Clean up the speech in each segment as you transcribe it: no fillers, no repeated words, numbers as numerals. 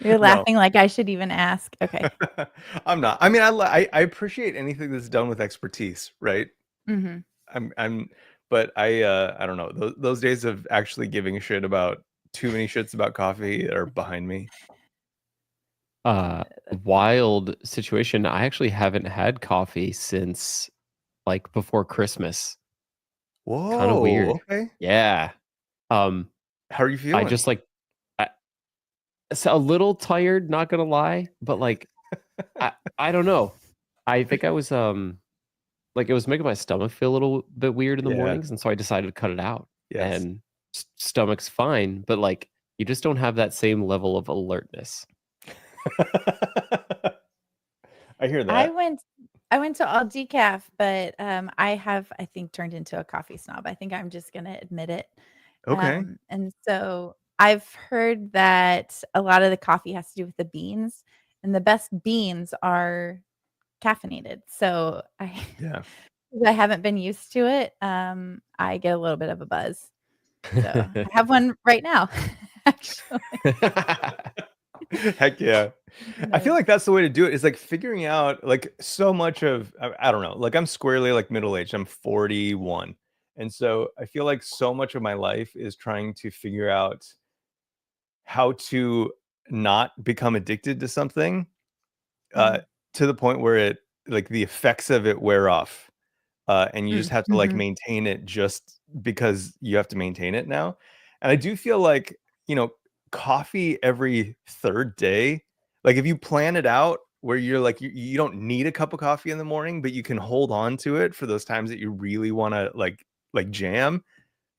You're No, laughing like I should even ask. Okay. I'm not. I mean, I appreciate anything that's done with expertise, right? Mhm. I'm but I don't know. Those days of actually giving a shit about too many shits about coffee are behind me. Uh, That's funny. Wild situation. I actually haven't had coffee since like before Christmas. Kind of Whoa, weird. okay. Yeah. Um, How are you I feeling? just like I, so a little tired, not gonna lie, but like I don't know. I think I was like it was making my stomach feel a little bit weird in the Yeah. mornings, and so I decided to cut it out. Yes. And stomach's fine, but like you just don't have that same level of alertness. I hear I that. went I went to all decaf, but, I have, I think, turned into a coffee snob. I think I'm just gonna admit it. Okay. And so I've heard that a lot of the coffee has to do with the beans, and the best beans are caffeinated. So I Yeah. I haven't been used to it, I get a little bit of a buzz. So I have one right now, actually. Heck yeah. I feel But like that's the way to do it is like figuring out like so much of I don't know. Like I'm squarely like middle aged. I'm 41. And so I feel like so much of my life is trying to figure out how to not become addicted to something uh mm, to the point where it like the effects of it wear off. And you just have to like mhm, maintain it just because you have to maintain it now. And I do feel like, you know, coffee every third day, like if you plan it out where you're like, you don't need a cup of coffee in the morning, but you can hold on to it for those times that you really want to like jam.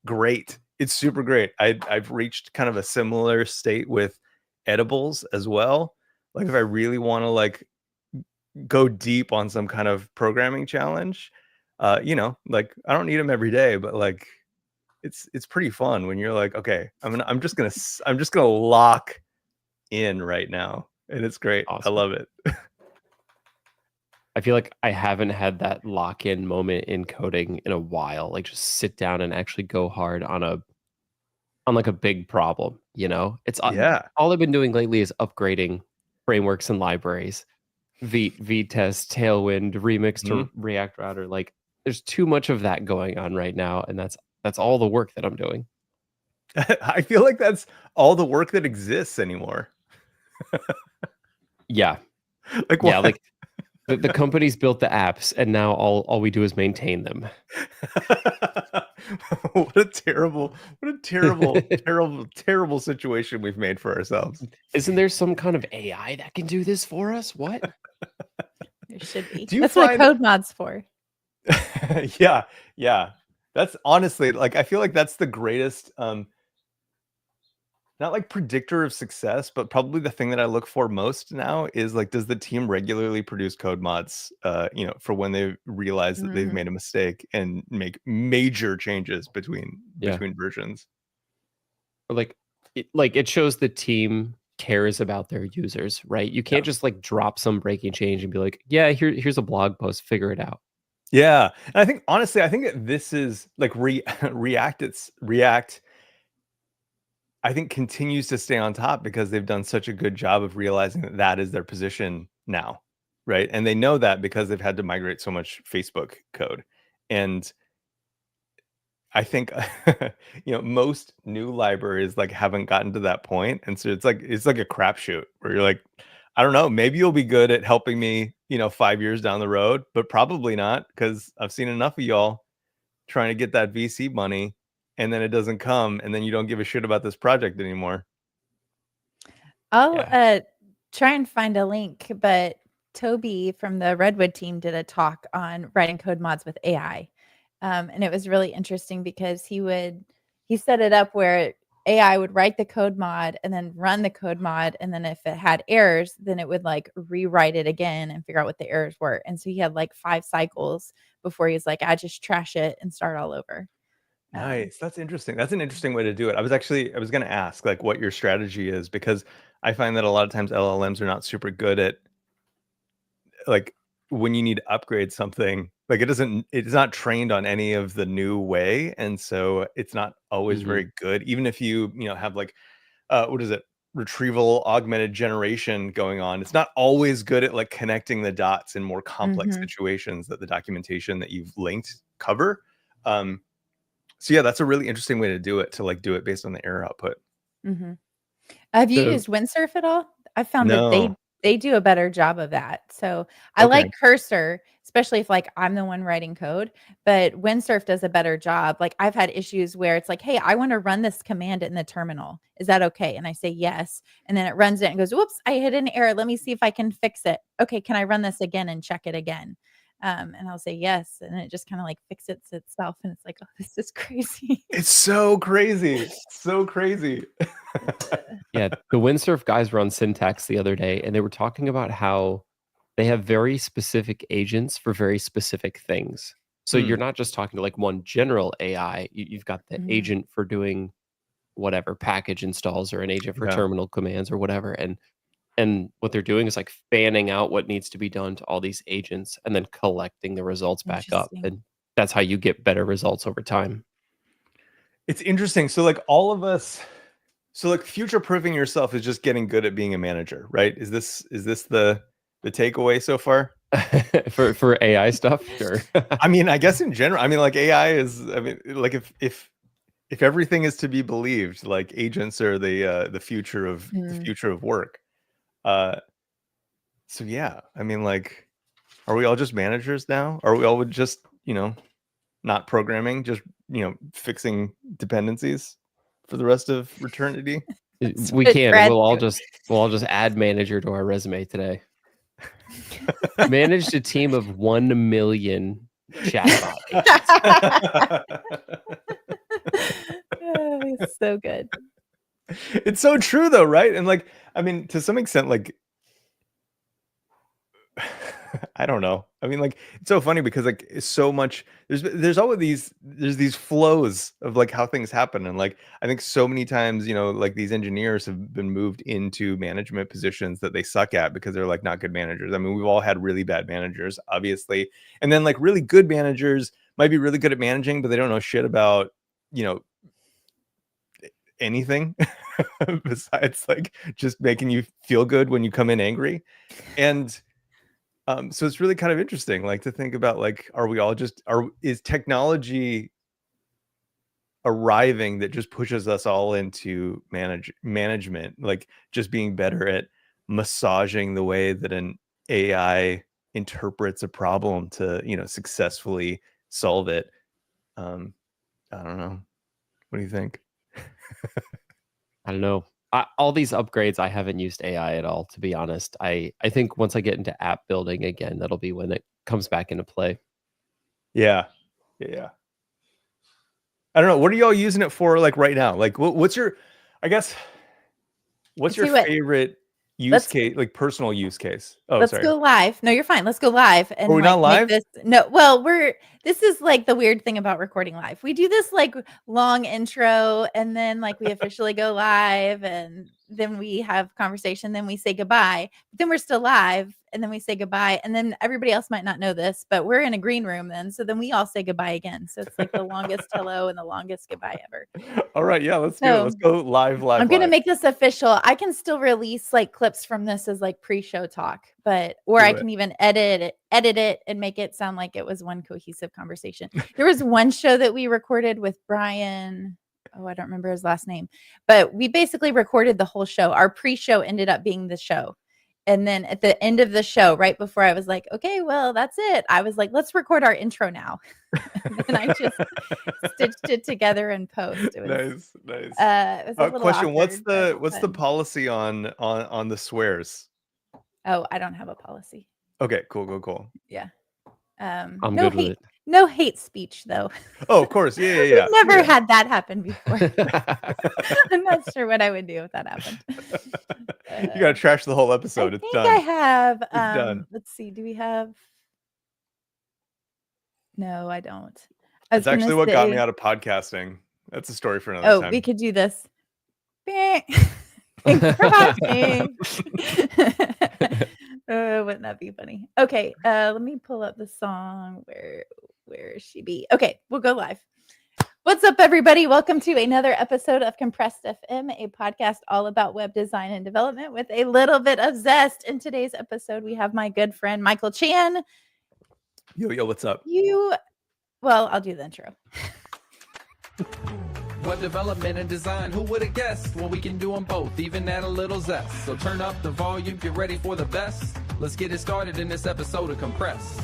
Great. It's super great. I've reached kind of a similar state with edibles as well. Like if I really want to like go deep on some kind of programming challenge, you know, like I don't need them every day, but like it's pretty fun when you're like, okay, I'm just gonna lock in right now, and it's great. I Awesome. love it. I feel like I haven't had that lock-in moment in coding in a while. Like just sit down and actually go hard on like a big problem, you know? It's mhm, Yeah. all I've been doing lately is upgrading frameworks and libraries. VTest, Tailwind, Remix Mhm. to React Router. Like there's too much of that going on right now, and that's all the work that I'm doing. I feel like that's all the work that exists anymore. Yeah. Like Yeah, what? like the company's built the apps and now all we do is maintain them. What a terrible situation we've made for ourselves. Isn't there some kind of AI that can do this for us? What? there should be. Do you That's what a find code mod's for. yeah, yeah. That's honestly like I feel like that's the greatest not like predictor of success, but probably the thing that I look for most now is like does the team regularly produce code mods you know for when they realize that they've Mhm. made a mistake and make major changes Yeah. between versions. Or like it shows the team cares about their users, right? You Yeah. can't just like drop some breaking change and be like, "Yeah, here's a blog post, figure it out." Yeah. And I think honestly I think that this is like React I think continues to stay on top because they've done such a good job of realizing that that is their position now, right? And they know that because they've had to migrate so much Facebook code. And I think you know most new libraries like haven't gotten to that point, and so it's like a crapshoot where you're like, I don't know, maybe you'll be good at helping me, you know, 5 years down the road, but probably not because I've seen enough of y'all trying to get that VC money, and then it doesn't come, and then you don't give a shit about this project anymore. I'll, Yeah. try and find a link, but Toby from the Redwood team did a talk on writing code mods with AI. And it was really interesting because he set it up where AI would write the code mod and then run the code mod, and then if it had errors, then it would, like, rewrite it again and figure out what the errors were, and so he had, like, 5 cycles before he's like, "I just trash it and start all over." Um Nice. That's interesting. That's an interesting way to do it. I was going to ask like what your strategy is because I find that a lot of times LLMs are not super good at like when you need to upgrade something, like it's not trained on any of the new way. And so it's not always Mhm. very good. Even if you know, have like what is it? retrieval augmented generation going on. It's not always good at like connecting the dots in more complex Mhm. situations that the documentation that you've linked cover. So yeah, that's a really interesting way to do it, to like do it based on the error output. Mhm. Have you So used Windsurf at all? I found that No. they do a better job of that. So I Okay. like Cursor, especially if like I'm the one writing code, but Windsurf does a better job. Like I've had issues where it's like, hey, I want to run this command in the terminal. Is that okay? And I say yes. And then it runs it and goes, whoops, I hit an error. Let me see if I can fix it. Okay, can I run this again and check it again? And I'll say yes. And it just kind of like fixes itself. And it's like, oh, this is crazy. It's so crazy. So crazy. yeah, the Windsurf guys were on Syntax the other day, and they were talking about how they have very specific agents for very specific things. So you're not just talking to like one general AI. You've got the Mhm. agent for doing whatever package installs, or an agent for Yeah. terminal commands or whatever. And what they're doing is like fanning out what needs to be done to all these agents and then collecting the results back up. Interesting. And that's how you get better results over time. It's interesting. So like all of us, so like future proofing yourself is just getting good at being a manager, right? Is this the takeaway so far? for AI stuff, sure. I mean, I guess in general, I mean, like AI is, I mean, like if everything is to be believed, like agents are the future of work. So yeah, I mean, like, are we all just managers now? Are we all just, not programming, just, fixing dependencies for the rest of eternity? That's We what can. Brad's We'll all doing. just add manager to our resume today. Managed a team of 1 million chatbot agents. Oh, it's so good. It's so true though, right? And like, I mean, to some extent, like, I don't know. I mean, like, it's so funny because like it's so much, there's always these flows of like how things happen. And like I think so many times, like these engineers have been moved into management positions that they suck at because they're like not good managers. I mean, we've all had really bad managers, obviously. And then like really good managers might be really good at managing, but they don't know shit about, anything besides like just making you feel good when you come in angry. And so it's really kind of interesting, like to think about, like, is technology arriving that just pushes us all into management, like just being better at massaging the way that an AI interprets a problem to, successfully solve it. I don't know. What do you think? I don't know. All these upgrades, I haven't used AI at all, to be honest. I think once I get into app building again, that'll be when it comes back into play. Yeah. I don't know. What are y'all using it for, like right now? Like, what's your favorite use case, like personal use case? Oh, Let's sorry. go live. No, you're fine. Let's go live and Are we like not live? make this. No, well, this is like the weird thing about recording live. We do this like long intro and then like we officially go live and then we have conversation, then we say goodbye. But then we're still live and then we say goodbye. And then everybody else might not know this, but we're in a green room then. So then we all say goodbye again. So it's like the longest hello and the longest goodbye ever. All right, yeah, let's do it. Let's go live. I'm gonna make this official. I can still release like clips from this as like pre-show talk, or I can even edit it and make it sound like it was one cohesive conversation. There was one show that we recorded with Brian. Oh, I don't remember his last name, but we basically recorded the whole show. Our pre-show ended up being the show. And then at the end of the show, right before I was like, okay, well, that's it. I was like, let's record our intro now. And I just stitched it together in post. It was nice. It was a little Question: awkward, what's the policy on the swears? Oh, I don't have a policy. Okay, cool. Yeah. I'm no good with hate, it. no hate speech though. Oh, of course. Yeah. We've never had that happen before. I'm not sure what I would do if that happened. You gotta trash the whole episode. It's done. I have. It's done. Let's see. Do we have? No, I don't. It's actually what got me out of podcasting. That's a story for another time. Oh, we could do this. Thanks for watching. Wouldn't that be funny? Okay, let me pull up the song. Where is she be? Okay, we'll go live. What's up, everybody? Welcome to another episode of Compressed FM, a podcast all about web design and development with a little bit of zest. In today's episode, we have my good friend, Michael Chan. Yo, what's up? Well, I'll do the intro. Web development and design, who would have guessed? Well, we can do them both, even add a little zest. So turn up the volume, get ready for the best. Let's get it started in this episode of Compressed.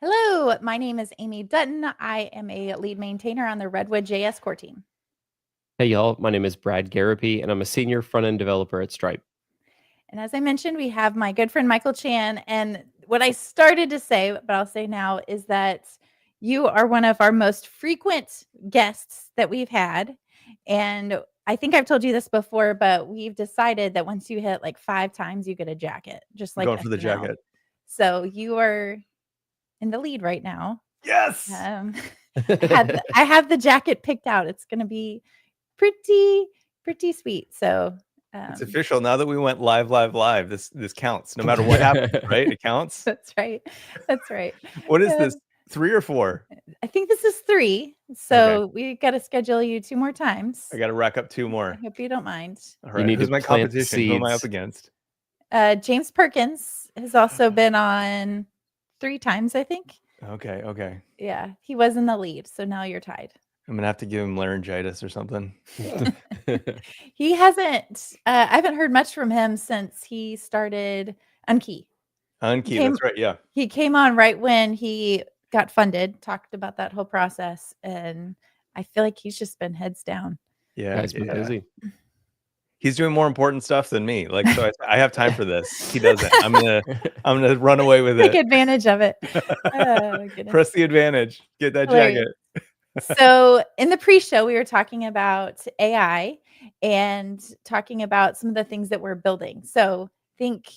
Hello, my name is Amy Dutton. I am a lead maintainer on the Redwood JS core team. Hey, y'all. My name is Brad Garapi, and I'm a senior front-end developer at Stripe. And as I mentioned, we have my good friend, Michael Chan. And what I started to say, but I'll say now, is that you are one of our most frequent guests that we've had. And I think I've told you this before, but we've decided that once you hit like 5 times, you get a jacket, just like Going for the SNL. jacket. So you are in the lead right now. Yes. I have the jacket picked out. It's going to be pretty sweet. So it's official now that we went live. This counts no matter what happens, right? It counts. That's right. What is this? 3 or 4? I think this is 3. So we got to schedule you 2 more times. I got to rack up 2 more. I hope you don't mind. All right. You need Who's to my plant competition? Who am I up seeds. against? James Perkins has also been on 3 times, I think. Okay. Yeah, he was in the lead. So now you're tied. I'm gonna have to give him laryngitis or something. He hasn't. I haven't heard much from him since he started Unkey. Unkey, that's right. Yeah. He came on right when he got funded, talked about that whole process, and I feel like he's just been heads down. Yeah. Guy's been busy. He's doing more important stuff than me. Like, so I have time for this. He doesn't. I'm gonna run away with Take it. advantage of it. Oh, goodness. Press the advantage. Get that Hilarious. jacket. So in the pre-show, we were talking about AI and talking about some of the things that we're building. So I think,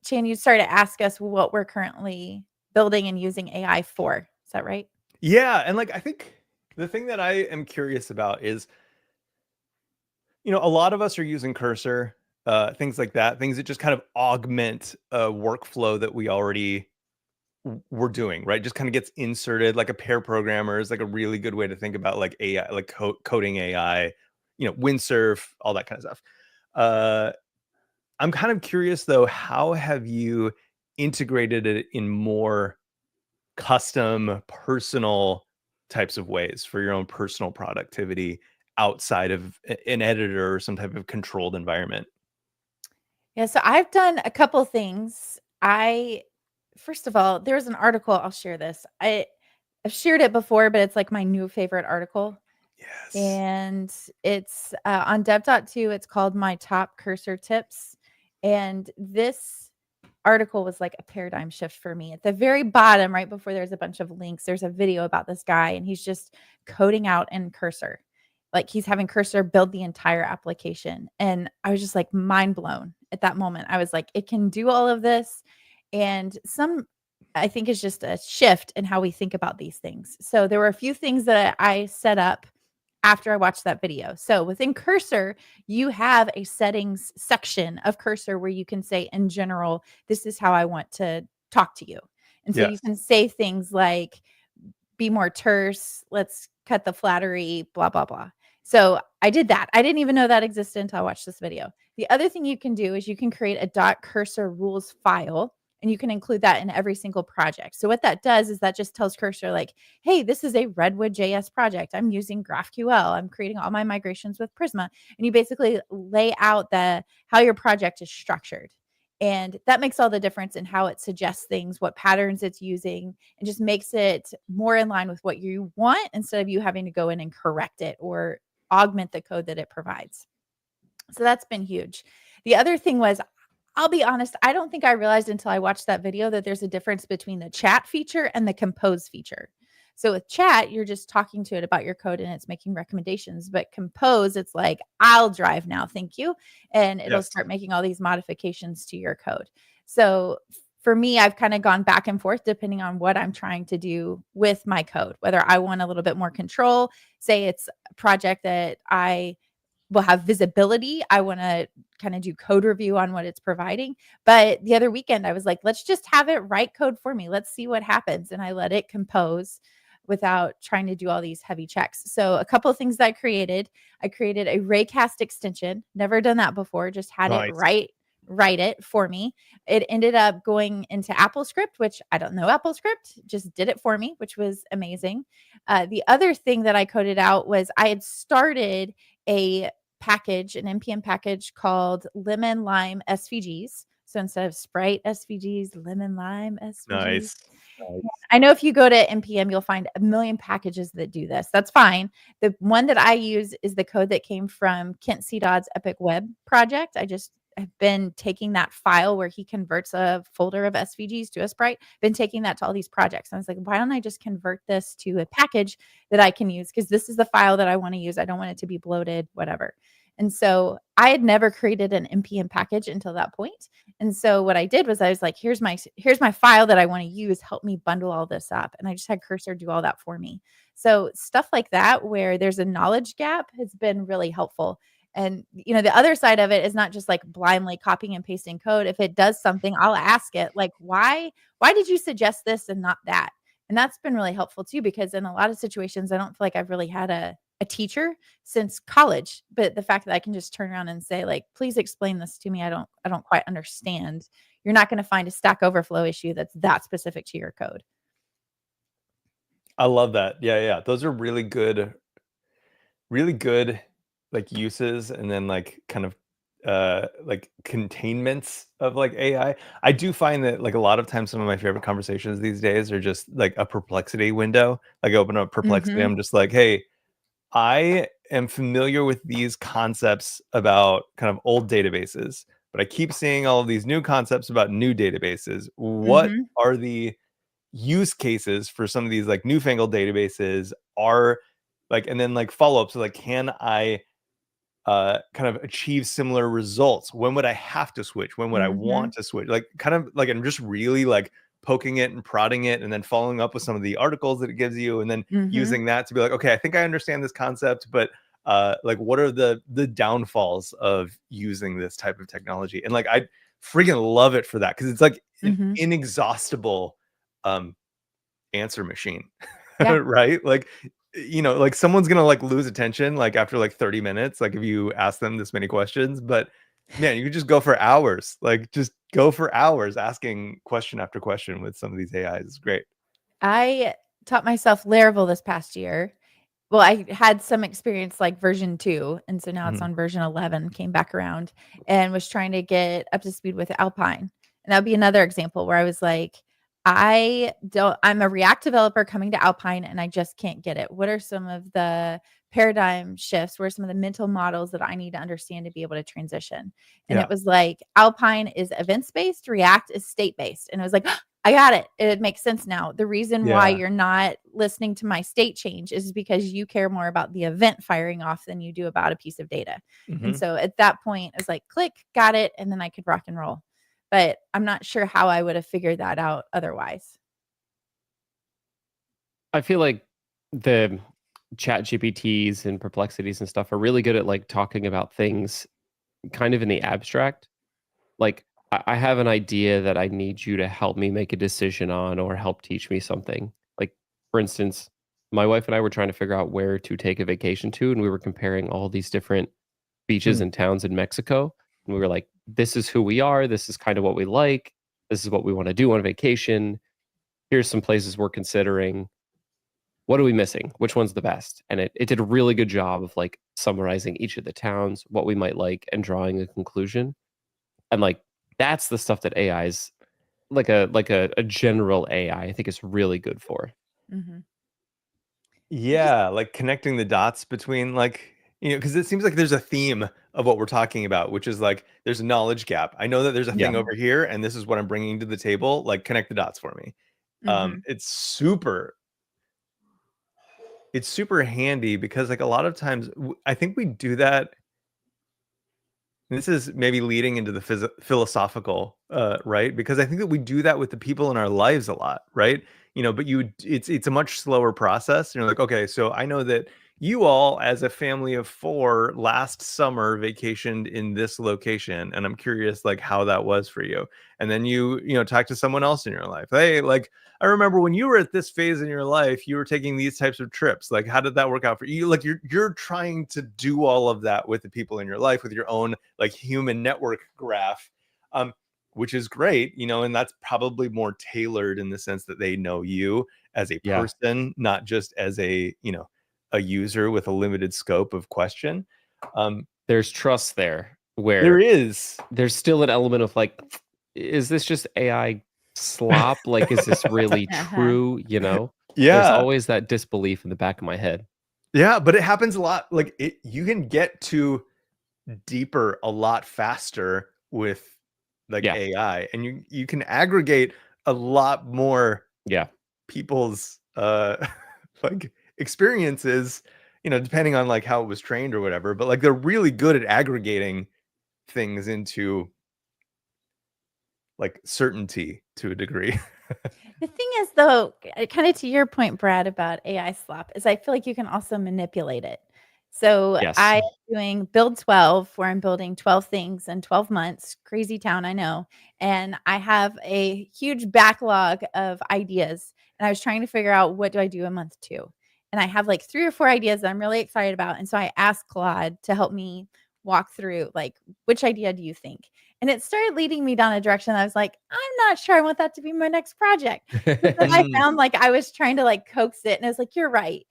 Chan, you started to ask us what we're currently building and using AI for. Is that right? Yeah, and like I think the thing that I am curious about is, a lot of us are using Cursor, things like that, things that just kind of augment a workflow that we already were doing, right? Just kind of gets inserted. Like a pair programmer is like a really good way to think about like AI, like coding AI, windsurf, all that kind of stuff. I'm kind of curious though, how have you integrated it in more custom, personal types of ways for your own personal productivity outside of an editor or some type of controlled environment? Yeah, so I've done a couple things. First of all, there's an article, I'll share this. I've shared it before, but it's like my new favorite article. Yes. And it's on dev.to. It's called My Top Cursor Tips. And this article was like a paradigm shift for me. At the very bottom, right before there's a bunch of links, there's a video about this guy, and he's just coding out in Cursor. Like he's having Cursor build the entire application. And I was just like mind blown at that moment. I was like, it can do all of this. And I think it's just a shift in how we think about these things. So there were a few things that I set up after I watched that video. So within Cursor, you have a settings section of Cursor where you can say, in general, this is how I want to talk to you. And so you can say things like, be more terse, let's cut the flattery, blah, blah, blah. So I did that. I didn't even know that existed until I watched this video. The other thing you can do is you can create a .cursor rules file, and you can include that in every single project. So what that does is that just tells Cursor like, hey, this is a Redwood JS project. I'm using GraphQL. I'm creating all my migrations with Prisma. And you basically lay out how your project is structured. And that makes all the difference in how it suggests things, what patterns it's using, and just makes it more in line with what you want instead of you having to go in and correct it or augment the code that it provides. So that's been huge. The other thing was, I'll be honest, I don't think I realized until I watched that video that there's a difference between the chat feature and the compose feature. So with chat, you're just talking to it about your code and it's making recommendations. But compose, it's like, I'll drive now, thank you. And it'll start making all these modifications to your code. So for me, I've kind of gone back and forth depending on what I'm trying to do with my code, whether I want a little bit more control. Say it's a project that I will have visibility. I want to kind of do code review on what it's providing. But the other weekend, I was like, let's just have it write code for me. Let's see what happens. And I let it compose without trying to do all these heavy checks. So a couple of things that I created a Raycast extension. Never done that before. Just had it write it for me. It ended up going into AppleScript, which I don't know AppleScript, just did it for me, which was amazing. The other thing that I coded out was I had started an NPM package called Lemon Lime SVGs. So instead of Sprite SVGs, Lemon Lime SVGs. Nice. I know if you go to NPM, you'll find a million packages that do this. That's fine. The one that I use is the code that came from Kent C. Dodd's Epic Web project. I just have been taking that file where he converts a folder of SVGs to a Sprite, been taking that to all these projects. And I was like, why don't I just convert this to a package that I can use? Because this is the file that I want to use. I don't want it to be bloated, whatever. And so I had never created an NPM package until that point. And so what I did was I was like, here's my file that I want to use. Help me bundle all this up. And I just had Cursor do all that for me. So stuff like that, where there's a knowledge gap, has been really helpful. And, the other side of it is not just like blindly copying and pasting code. If it does something, I'll ask it like, why did you suggest this and not that? And that's been really helpful too, because in a lot of situations, I don't feel like I've really had a teacher since college, but the fact that I can just turn around and say like, please explain this to me. I don't quite understand. You're not going to find a Stack Overflow issue that's that specific to your code. I love that. Yeah. Those are really good like uses, and then like kind of like containments of like AI. I do find that like a lot of times some of my favorite conversations these days are just like a Perplexity window. Like I open up Perplexity, I'm just like, hey, I am familiar with these concepts about kind of old databases, but I keep seeing all of these new concepts about new databases. What are the use cases for some of these like newfangled databases? Are like, and then like follow up. So like, can I kind of achieve similar results? When would I have to switch? When would I want to switch? Like kind of like, I'm just really like poking it and prodding it, and then following up with some of the articles that it gives you, and then using that to be like, okay, I think I understand this concept, but like what are the downfalls of using this type of technology? And like I freaking love it for that, because it's like an inexhaustible answer machine. Right? Like, like someone's gonna like lose attention like after like 30 minutes, like if you ask them this many questions. But man, you could just go for hours, asking question after question with some of these AIs. It's great. I taught myself Laravel this past year. Well, I had some experience like version 2, and so now it's on version 11, came back around and was trying to get up to speed with Alpine. And that would be another example where I was like, I'm a React developer coming to Alpine and I just can't get it. What are some of the paradigm shifts? What are some of the mental models that I need to understand to be able to transition? And it was like, Alpine is events-based, React is state-based. And I was like, I got it. It makes sense now. The reason why you're not listening to my state change is because you care more about the event firing off than you do about a piece of data. And so at that point, I was like, click, got it. And then I could rock and roll. But I'm not sure how I would have figured that out otherwise. I feel like the chat GPTs and Perplexities and stuff are really good at like talking about things kind of in the abstract. Like I have an idea that I need you to help me make a decision on, or help teach me something. Like, for instance, my wife and I were trying to figure out where to take a vacation to, and we were comparing all these different beaches and towns in Mexico. And we were like, this is who we are. This is kind of what we like. This is what we want to do on vacation. Here's some places we're considering. What are we missing? Which one's the best? And it did a really good job of like summarizing each of the towns, what we might like, and drawing a conclusion. And like, that's the stuff that AI is like a general AI, I think is really good for. Yeah, like connecting the dots between like, because it seems like there's a theme of what we're talking about, which is like there's a knowledge gap. I know that there's a thing over here, and this is what I'm bringing to the table. Like, connect the dots for me. It's super handy, because like a lot of times I think we do that. This is maybe leading into the philosophical, right? Because I think that we do that with the people in our lives a lot, right? But it's a much slower process. You're like, okay, so I know that you all as a family of 4 last summer vacationed in this location, and I'm curious like how that was for you. And then you know, talk to someone else in your life. Hey, like I remember when you were at this phase in your life, you were taking these types of trips. Like, how did that work out for you? Like you're trying to do all of that with the people in your life, with your own like human network graph, which is great, you know, and that's probably more tailored in the sense that they know you as a Yeah. person, not just as a, you know, a user with a limited scope of question. There's trust there where There is. there's still an element of like, is this just AI slop? Like, is this really true? You know, there's Yeah. always that disbelief in the back of my head. Yeah, but it happens a lot. Like you can get to deeper a lot faster with like Yeah. AI, and you can aggregate a lot more Yeah. people's like experiences, you know, depending on like how it was trained or whatever, but like they're really good at aggregating things into like certainty to a degree. The thing is, though, kind of to your point, Brad, about AI slop, is I feel like you can also manipulate it. So Yes. I am doing Build 12, where I'm building 12 things in 12 months. Crazy town, I know. And I have a huge backlog of ideas. And I was trying to figure out, what do I do in month 2? And I have like 3 or 4 ideas that I'm really excited about. And so I asked Claude to help me walk through, like, which idea do you think? And it started leading me down a direction that I was like, I'm not sure I want that to be my next project. But then I found like I was trying to like coax it, and I was like, you're right.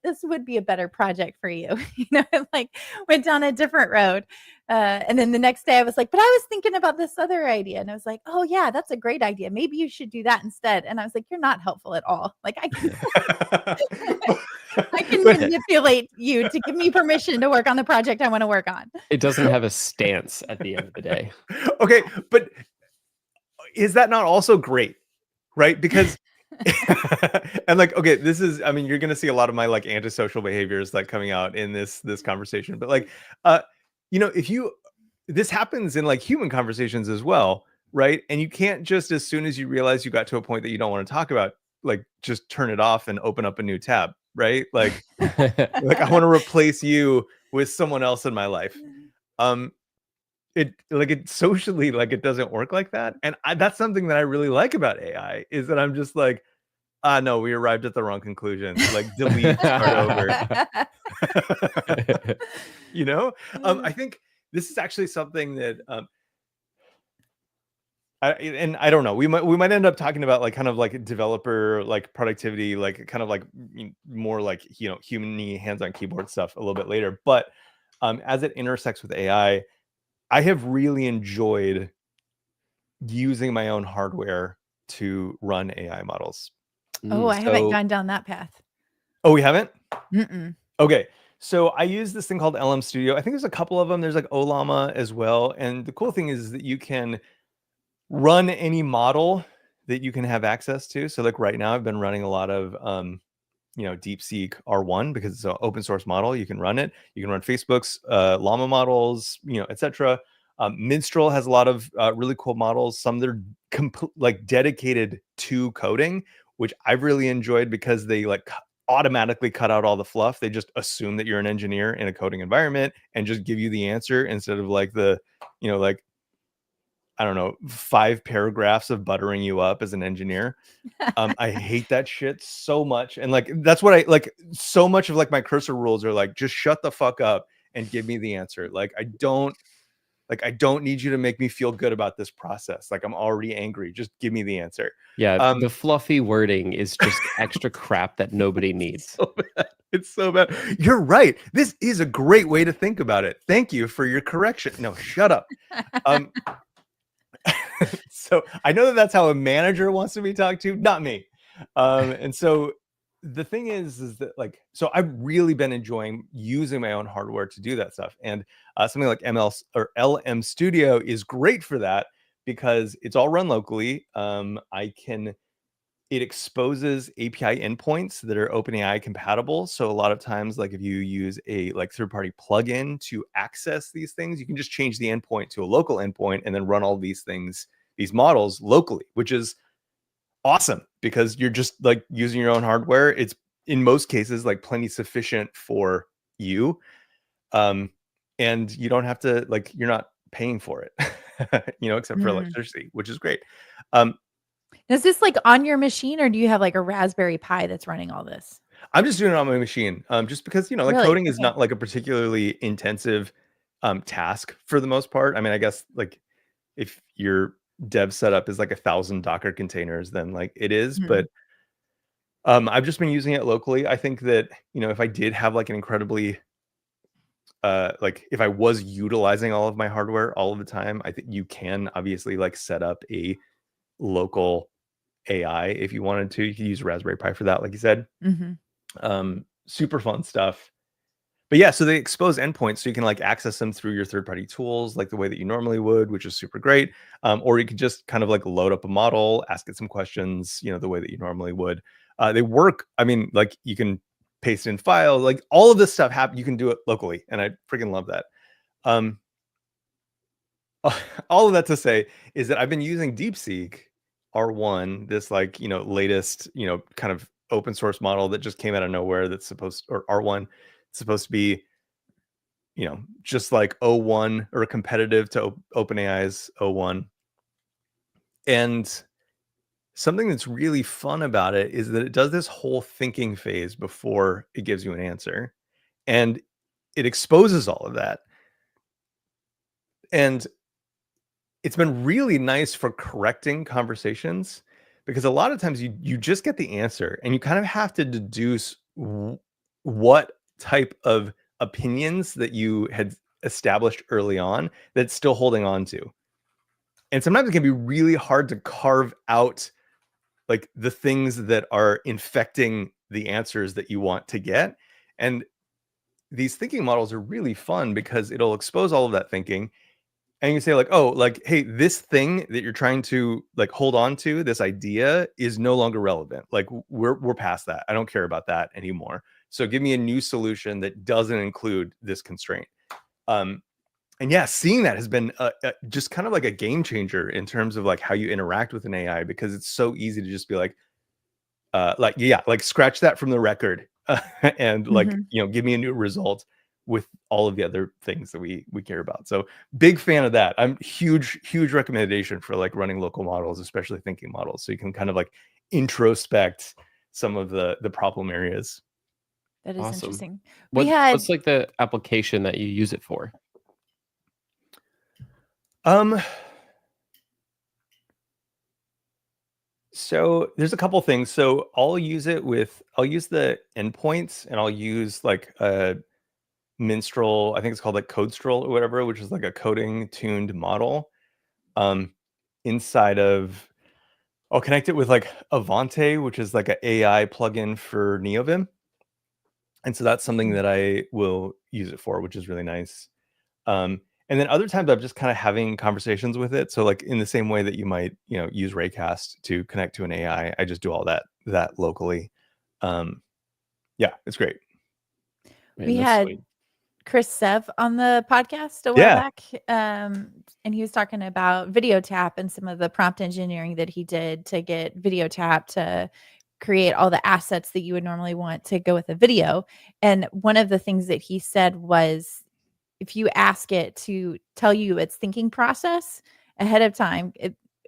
This would be a better project for you. You know, and like went down a different road. And then the next day I was like, but I was thinking about this other idea. And I was like, oh yeah, that's a great idea. Maybe you should do that instead. And I was like, you're not helpful at all. Like I can manipulate you to give me permission to work on the project I want to work on. It doesn't have a stance at the end of the day. Okay, but is that not also great? Right? Because and like, okay, this is, I mean, you're gonna see a lot of my like antisocial behaviors like coming out in this conversation, but like you know, if you, this happens in like human conversations as well, right? And you can't just, as soon as you realize you got to a point that you don't want to talk about, like just turn it off and open up a new tab, right? Like I want to replace you with someone else in my life. It like it socially, like it doesn't work like that. And that's something that I really like about AI, is that I'm just like, no, we arrived at the wrong conclusion. Like delete, start over. You know, I think this is actually something that I don't know. We might end up talking about like kind of like developer like productivity, like kind of like more like, you know, human-y hands-on keyboard stuff a little bit later. But as it intersects with AI, I have really enjoyed using my own hardware to run AI models. Oh, I haven't gone down that path. Oh, we haven't? Mm-mm. Okay. So I use this thing called LM Studio. I think there's a couple of them. There's like Ollama as well. And the cool thing is that you can run any model that you can have access to. So like right now I've been running a lot of you know, DeepSeek R1 because it's an open source model. You can run it. You can run Facebook's Llama models, you know, etc. Minstrel has a lot of really cool models. Some that are like dedicated to coding, which I've really enjoyed because they like automatically cut out all the fluff. They just assume that you're an engineer in a coding environment and just give you the answer instead of like the, you know, like, I don't know, 5 paragraphs of buttering you up as an engineer. I hate that shit so much. And like, that's what I like. So much of like my cursor rules are like, just shut the fuck up and give me the answer. Like, I don't need you to make me feel good about this process. Like, I'm already angry. Just give me the answer. Yeah, the fluffy wording is just extra crap that nobody needs. So bad. It's so bad. You're right. This is a great way to think about it. Thank you for your correction. No, shut up. So I know that that's how a manager wants to be talked to, not me. And so the thing is that like, so I've really been enjoying using my own hardware to do that stuff. And something like LM Studio is great for that because it's all run locally. It exposes API endpoints that are OpenAI compatible. So a lot of times, like if you use a like third-party plugin to access these things, you can just change the endpoint to a local endpoint and then run all these things, these models locally, which is awesome because you're just like using your own hardware. It's in most cases like plenty sufficient for you. And you don't have to, like, you're not paying for it, except for Mm. electricity, which is great. Um, Is this like on your machine, or do you have like a Raspberry Pi that's running all this? I'm just doing it on my machine, just because, like Really? coding is Okay. not like a particularly intensive task for the most part. I mean, I guess like if your dev setup is like 1,000 Docker containers, then like it is, Mhm. but I've just been using it locally. I think that, if I did have like an incredibly like if I was utilizing all of my hardware all of the time, I think you can obviously like set up a local AI if you wanted to. You could use Raspberry Pi for that, like you said. Mhm. Super fun stuff. But yeah, so they expose endpoints so you can like access them through your third-party tools, like the way that you normally would, which is super great. Or you could just kind of like load up a model, ask it some questions, the way that you normally would. They work. I mean, like you can paste in files, like all of this stuff happen. You can do it locally, and I freaking love that. Um, all of that to say is that I've been using DeepSeek R1, this like latest kind of open source model that just came out of nowhere. That's supposed, or R1, supposed to be just like O1 or competitive to OpenAI's O1. And something that's really fun about it is that it does this whole thinking phase before it gives you an answer, and it exposes all of that. And it's been really nice for correcting conversations, because a lot of times you just get the answer and you kind of have to deduce what type of opinions that you had established early on that's still holding on to. And sometimes it can be really hard to carve out like the things that are infecting the answers that you want to get. And these thinking models are really fun because it'll expose all of that thinking, and you say like, oh, like, hey, this thing that you're trying to like hold on to, this idea is no longer relevant. Like we're past that. I don't care about that anymore. So give me a new solution that doesn't include this constraint. And yeah, seeing that has been just kind of like a game changer in terms of like how you interact with an AI, because it's so easy to just be like scratch that from the record and like, Mhm. give me a new result with all of the other things that we care about. So big fan of that. I'm huge recommendation for like running local models, especially thinking models, so you can kind of like introspect some of the problem areas. That is Awesome. interesting. We What's had like the application that you use it for? So there's a couple things. So I'll use the endpoints, and I'll use like a Minstrel, I think it's called like CodeStrel or whatever, which is like a coding tuned model. Inside of, I'll connect it with like Avante, which is like an AI plugin for NeoVim. And so that's something that I will use it for, which is really nice. And then other times I'm just kind of having conversations with it. So like in the same way that you might, use Raycast to connect to an AI, I just do all that locally. Yeah, it's great. Man, we that's had sweet. Chris Sev on the podcast a while Yeah. back, and he was talking about VideoTap and some of the prompt engineering that he did to get VideoTap to create all the assets that you would normally want to go with a video. And one of the things that he said was, if you ask it to tell you its thinking process ahead of time,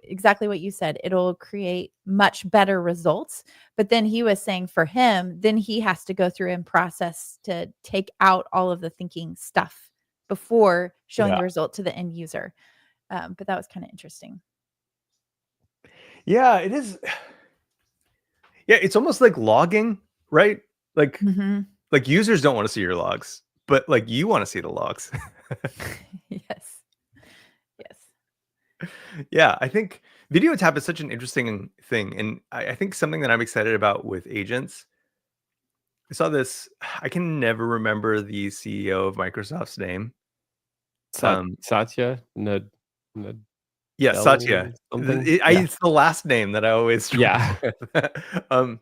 exactly what you said, it'll create much better results. But then he was saying for him, then he has to go through and process to take out all of the thinking stuff before showing Yeah. the result to the end user. But that was kind of interesting. Yeah, it is. Yeah, it's almost like logging, right? Like Mhm. like users don't want to see your logs, but like you want to see the logs. Yes. Yes. Yeah, I think VideoTap is such an interesting thing. And I think something that I'm excited about with agents. I saw this, I can never remember the CEO of Microsoft's name. Satya Yeah, Satya. something. It's the last name that I always Yeah. with.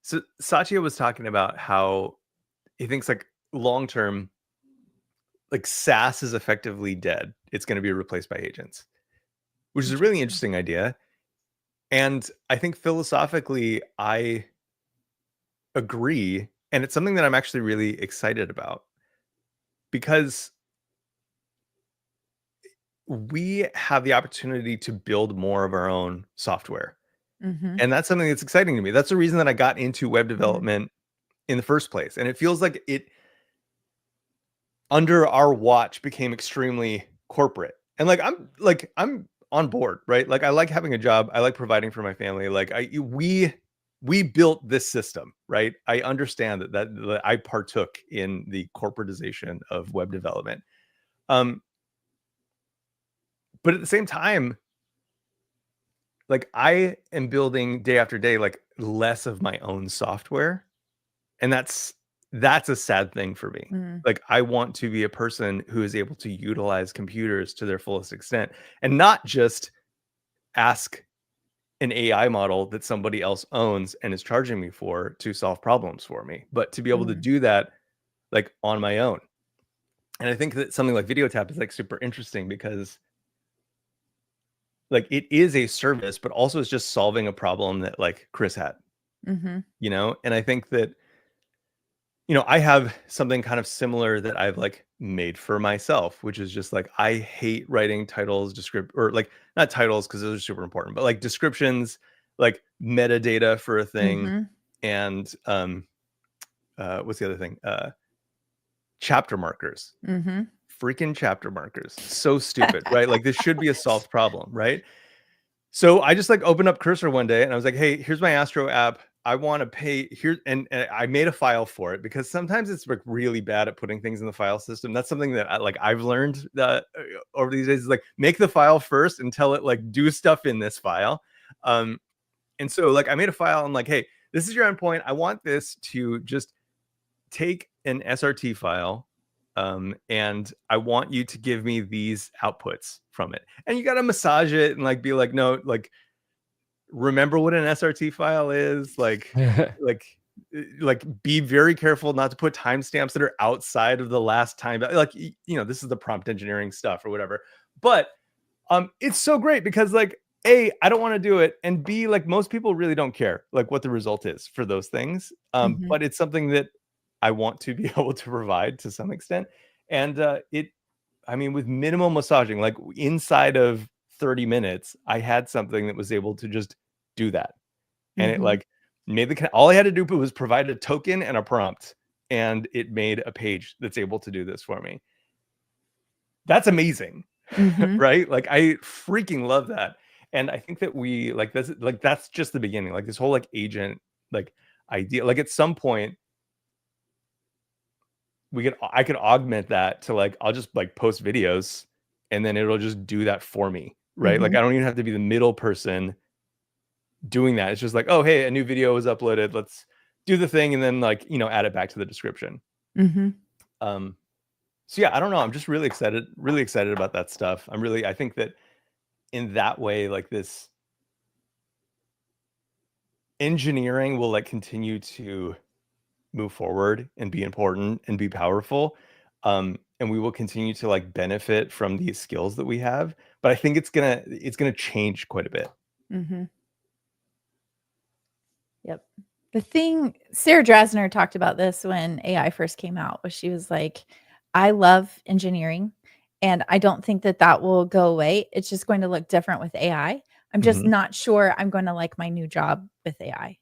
So Satya was talking about how he thinks like long term, like SaaS is effectively dead. It's going to be replaced by agents, which is a really interesting idea. And I think philosophically, I agree, and it's something that I'm actually really excited about, because we have the opportunity to build more of our own software. Mm-hmm. And that's something that's exciting to me. That's the reason that I got into web Mm-hmm. development in the first place. And it feels like it, under our watch, became extremely corporate. And I'm on board, right? Like I like having a job. I like providing for my family. Like we built this system, right? I understand that I partook in the corporatization of web development. But at the same time, like I am building day after day, like less of my own software. And that's a sad thing for me. Mm-hmm. Like I want to be a person who is able to utilize computers to their fullest extent and not just ask an AI model that somebody else owns and is charging me for to solve problems for me, but to be able to do that like on my own. And I think that something like VideoTap is like super interesting because like it is a service, but also it's just solving a problem that like Chris had, Mm-hmm. you know? And I think that, you know, I have something kind of similar that I've like made for myself, which is just like, I hate writing titles, or like not titles, because those are super important, but like descriptions, like metadata for a thing. Mm-hmm. And what's the other thing? Chapter markers. Mm-hmm. Freaking chapter markers. So stupid, right? Like this should be a solved problem, right? So I just like opened up Cursor one day and I was like, hey, here's my Astro app. I want to pay here. And I made a file for it because sometimes it's like really bad at putting things in the file system. That's something that I've learned over these days is like make the file first and tell it like do stuff in this file. And so like I made a file. I'm like, hey, this is your endpoint. I want this to just take an SRT file. And I want you to give me these outputs from it. And you got to massage it and like be like, no, like remember what an SRT file is, like be very careful not to put timestamps that are outside of the last time. Like, you know, this is the prompt engineering stuff or whatever. But it's so great because like A, I don't want to do it, and B, like most people really don't care like what the result is for those things. But it's something that I want to be able to provide to some extent. And I mean, with minimal massaging, like inside of 30 minutes, I had something that was able to just do that. And it like made all I had to do was provide a token and a prompt, and it made a page that's able to do this for me. That's amazing, right? Like I freaking love that. And I think that we like this, like that's just the beginning. Like this whole like agent like idea, like at some point I could augment that to like I'll just like post videos and then it'll just do that for me, right? Like I don't even have to be the middle person doing that. It's just like, oh hey, a new video was uploaded, let's do the thing and then like, you know, add it back to the description. So yeah, I don't know, I'm just really excited about that stuff. I think that in that way, like this engineering will like continue to move forward and be important and be powerful. And we will continue to like benefit from these skills that we have. But I think it's gonna change quite a bit. Yep. The thing, Sarah Drasner talked about this when AI first came out, was she was like, I love engineering and I don't think that will go away. It's just going to look different with AI. I'm just not sure I'm going to like my new job with AI.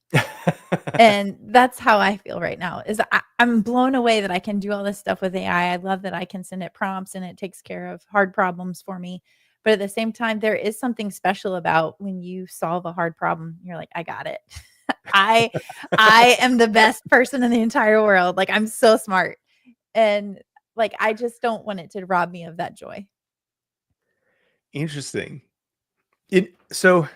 And that's how I feel right now is I'm blown away that I can do all this stuff with AI. I love that I can send it prompts and it takes care of hard problems for me. But at the same time, there is something special about when you solve a hard problem. You're like, I got it. I am the best person in the entire world. Like I'm so smart. And like, I just don't want it to rob me of that joy. Interesting. So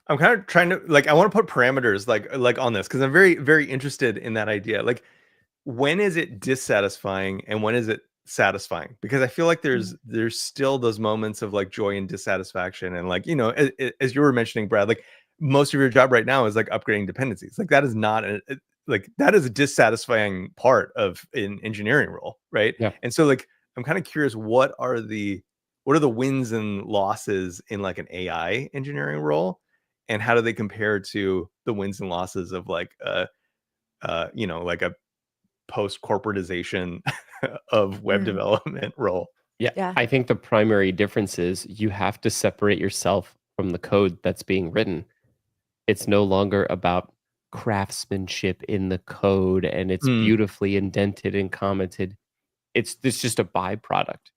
I'm kind of trying to like, I want to put parameters like on this because I'm very, very interested in that idea. Like, when is it dissatisfying and when is it satisfying? Because I feel like there's still those moments of like joy and dissatisfaction. And like, you know, as you were mentioning, Brad, like most of your job right now is like upgrading dependencies. Like that is not that is a dissatisfying part of an engineering role, right? Yeah. And so like, I'm kind of curious, what are the wins and losses in like an AI engineering role? and how do they compare to the wins and losses of like you know, like a post corporatization of web Mm. development role? Yeah. I think the primary difference is you have to separate yourself from the code that's being written. It's no longer about craftsmanship in the code and it's Mm. beautifully indented and commented. It's just a byproduct.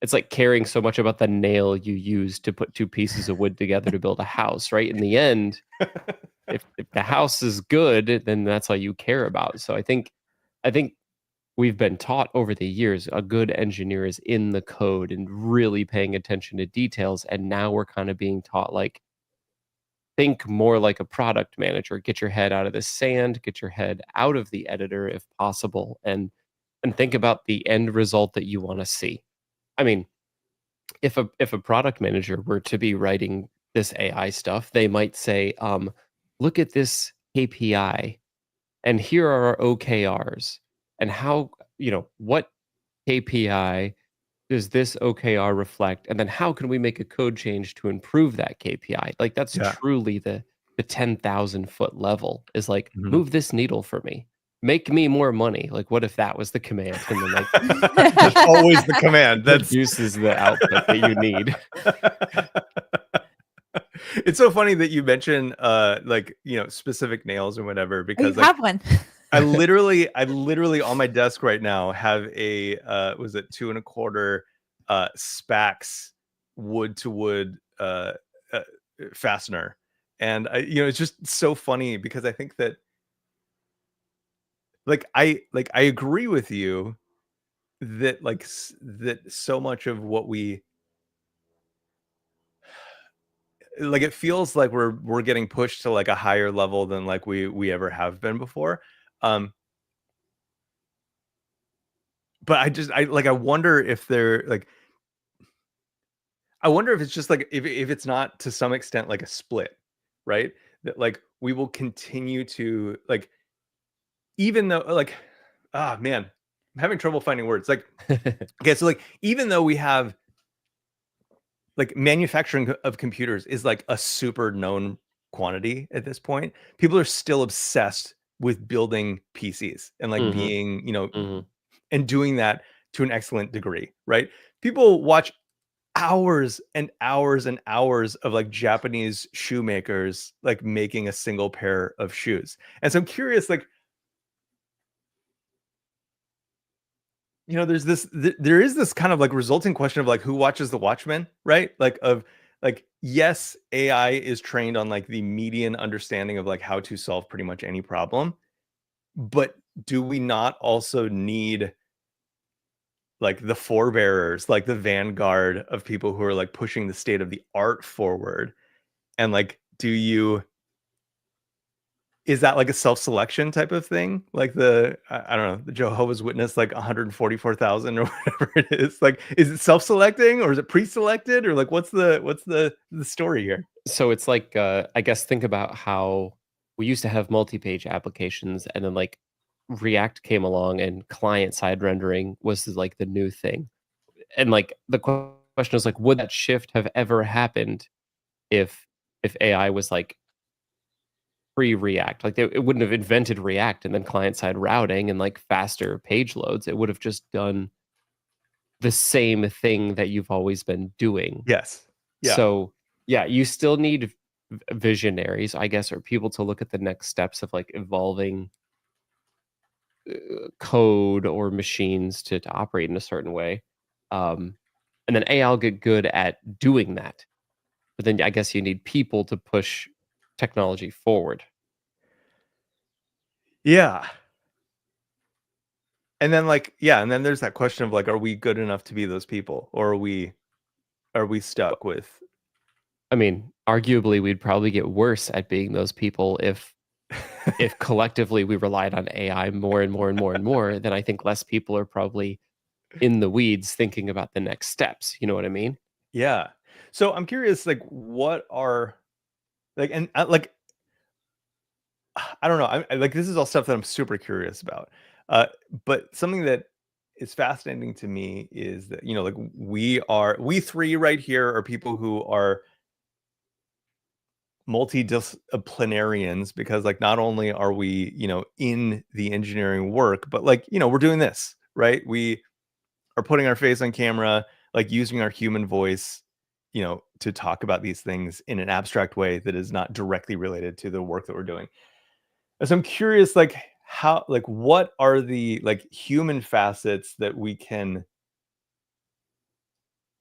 It's like caring so much about the nail you use to put two pieces of wood together to build a house, right? In the end, if the house is good, then that's all you care about. So I think we've been taught over the years a good engineer is in the code and really paying attention to details. And now we're kind of being taught like think more like a product manager. Get your head out of the sand, get your head out of the editor if possible, and think about the end result that you want to see. I mean, if a product manager were to be writing this AI stuff, they might say, look at this KPI and here are our OKRs and how, what KPI does this OKR reflect? And then how can we make a code change to improve that KPI? Like that's Yeah. truly the 10,000 foot level is like, Mhm. move this needle for me. Make me more money. Like, what if that was the command? And then like That's always the command. That's produces the output that you need. It's so funny that you mention like, you know, specific nails or whatever, Oh, you because like have one. I literally on my desk right now have a was it 2 1/4 Spax wood to wood fastener. And I, you know, it's just so funny because I think that I agree with you that that so much of what we like, it feels like we're getting pushed to like a higher level than like we ever have been before. But I wonder if they're like, I wonder if it's just like if it's not to some extent like a split, right? That like we will continue to like, even though like, ah man, I'm having trouble finding words. Like, okay, so like even though we have like manufacturing of computers is like a super known quantity at this point, people are still obsessed with building PCs and like Mhm. being, you know, Mhm. and doing that to an excellent degree, right? People watch hours and hours and hours of like Japanese shoemakers like making a single pair of shoes. And so I'm curious, like, you know, there's this there is this kind of like resulting question of like who watches the Watchmen, right? Like of like, yes, AI is trained on like the median understanding of like how to solve pretty much any problem, but do we not also need like the forebearers, like the vanguard of people who are like pushing the state of the art forward? And like, is that like a self-selection type of thing? Like I don't know, the Jehovah's Witness, like 144,000 or whatever it is. Like, is it self-selecting or is it pre-selected or like, what's the story here? So it's like, I guess think about how we used to have multi-page applications and then like React came along and client side rendering was like the new thing. And like the question is like, would that shift have ever happened if AI was like pre-React? Like it wouldn't have invented React and then client side routing and like faster page loads. It would have just done the same thing that you've always been doing. Yes. Yeah. So yeah, you still need visionaries, I guess, or people to look at the next steps of like evolving code or machines to operate in a certain way. And then AI will get good at doing that. But then I guess you need people to push technology forward. Yeah. And then like, yeah, and then there's that question of like, are we good enough to be those people, or are we stuck with I mean, arguably we'd probably get worse at being those people if collectively we relied on AI more and more and more and more, then I think less people are probably in the weeds thinking about the next steps. You know what I mean? Yeah. So I'm curious, like, what are like, and like, I don't know. Like, this is all stuff that I'm super curious about. But something that is fascinating to me is that, you know, like we three right here are people who are multidisciplinarians, because like not only are we, in the engineering work, but like, we're doing this, right? We are putting our face on camera, like using our human voice, to talk about these things in an abstract way that is not directly related to the work that we're doing. And so I'm curious, like what are the like human facets that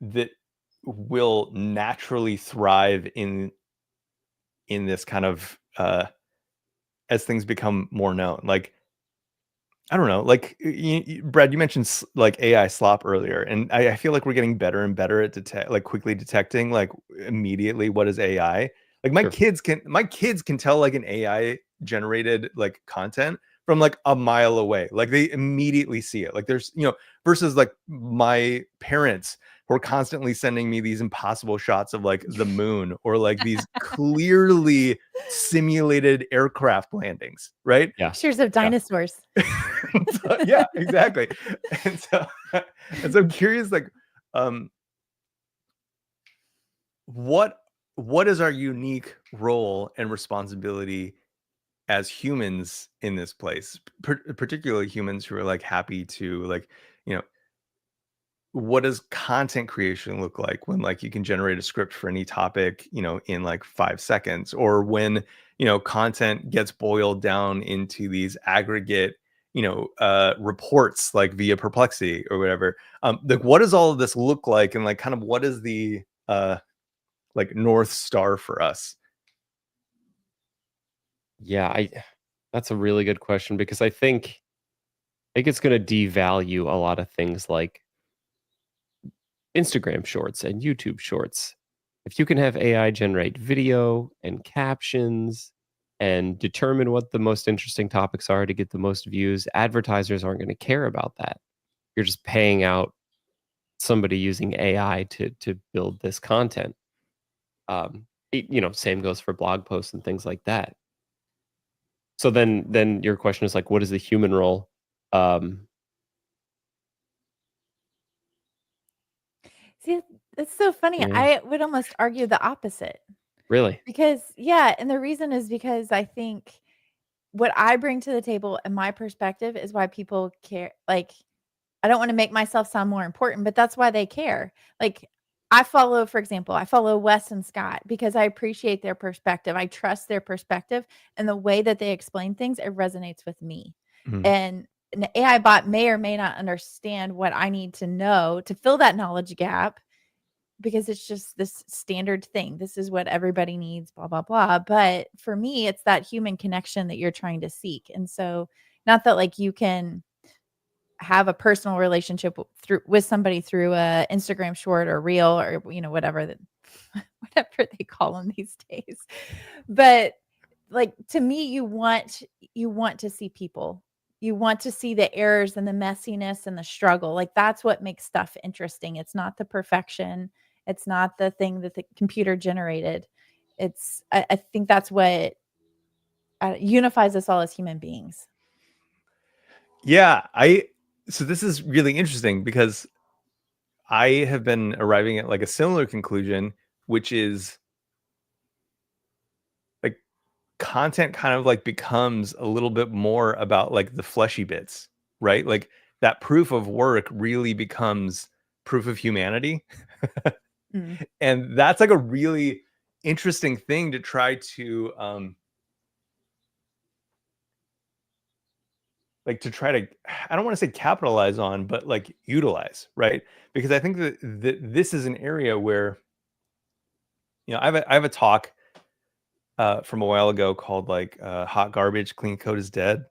that will naturally thrive in this kind of as things become more known? Like, I don't know, like Brad, you mentioned like AI slop earlier, and I feel like we're getting better and better at quickly detecting like immediately what is AI. Like my Sure. kids can tell like an AI generated like content from like a mile away. Like they immediately see it. Like there's, versus like my parents who are constantly sending me these impossible shots of like the moon or like these clearly simulated aircraft landings, right? Yeah. Pictures of dinosaurs. So, yeah, exactly. And so I'm curious, like, what is our unique role and responsibility as humans in this place, particularly humans who are like happy to like, what does content creation look like when like you can generate a script for any topic, in like 5 seconds, or when, content gets boiled down into these aggregate, reports like via Perplexity or whatever. Like what does all of this look like, and like kind of what is the like North Star for us? Yeah, that's a really good question, because I think it's going to devalue a lot of things like Instagram Shorts and YouTube Shorts. If you can have AI generate video and captions and determine what the most interesting topics are to get the most views, advertisers aren't going to care about that. You're just paying out somebody using AI to build this content. Same goes for blog posts and things like that. So then your question is like, what is the human role? See, it's so funny. Yeah. I would almost argue the opposite. Really? Because, yeah, and the reason is because I think what I bring to the table and my perspective is why people care. Like, I don't want to make myself sound more important, but that's why they care. Like, for example, I follow Wes and Scott because I appreciate their perspective. I trust their perspective, and the way that they explain things, it resonates with me. Mhm. And an AI bot may or may not understand what I need to know to fill that knowledge gap, because it's just this standard thing. This is what everybody needs, blah, blah, blah. But for me, it's that human connection that you're trying to seek. And so, not that like you can have a personal relationship with somebody through a Instagram short or reel or whatever they call them these days. But like, to me, you want to see people. You want to see the errors and the messiness and the struggle. Like, that's what makes stuff interesting. It's not the perfection. It's not the thing that the computer generated. I think that's what unifies us all as human beings. Yeah, so this is really interesting because I have been arriving at like a similar conclusion, which is like content kind of like becomes a little bit more about like the fleshy bits, right? Like that proof of work really becomes proof of humanity. Mm. And that's like a really interesting thing to try to I don't want to say capitalize on, but like utilize, right? Because I think that this is an area where, I have a talk from a while ago called like Hot Garbage, Clean Code is Dead.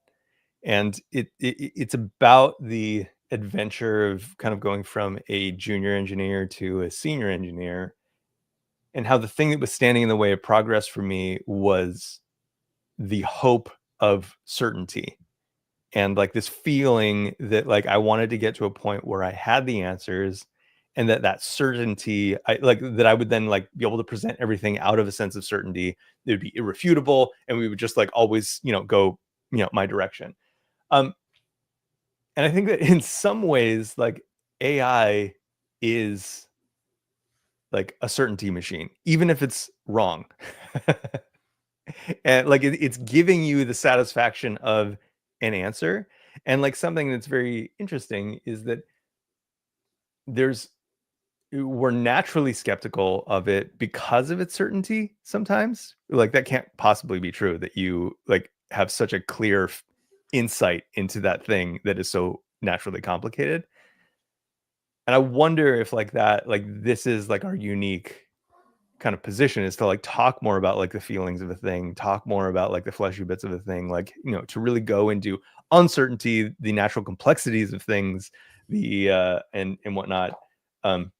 And it's about the adventure of kind of going from a junior engineer to a senior engineer, and how the thing that was standing in the way of progress for me was the hope of certainty, and like this feeling that like I wanted to get to a point where I had the answers, and that certainty, I would then like be able to present everything out of a sense of certainty. It would be irrefutable, and we would just like always, go, my direction. And I think that in some ways, like AI is like a certainty machine, even if it's wrong. And like it's giving you the satisfaction of an answer. And like something that's very interesting is that we're naturally skeptical of it because of its certainty sometimes. Like that can't possibly be true, that you like have such a clear insight into that thing that is so naturally complicated. And I wonder if like that, like this is like our unique kind of position, is to like talk more about like the feelings of a thing, talk more about like the fleshy bits of a thing, like, you know, to really go into uncertainty, the natural complexities of things, the and whatnot, and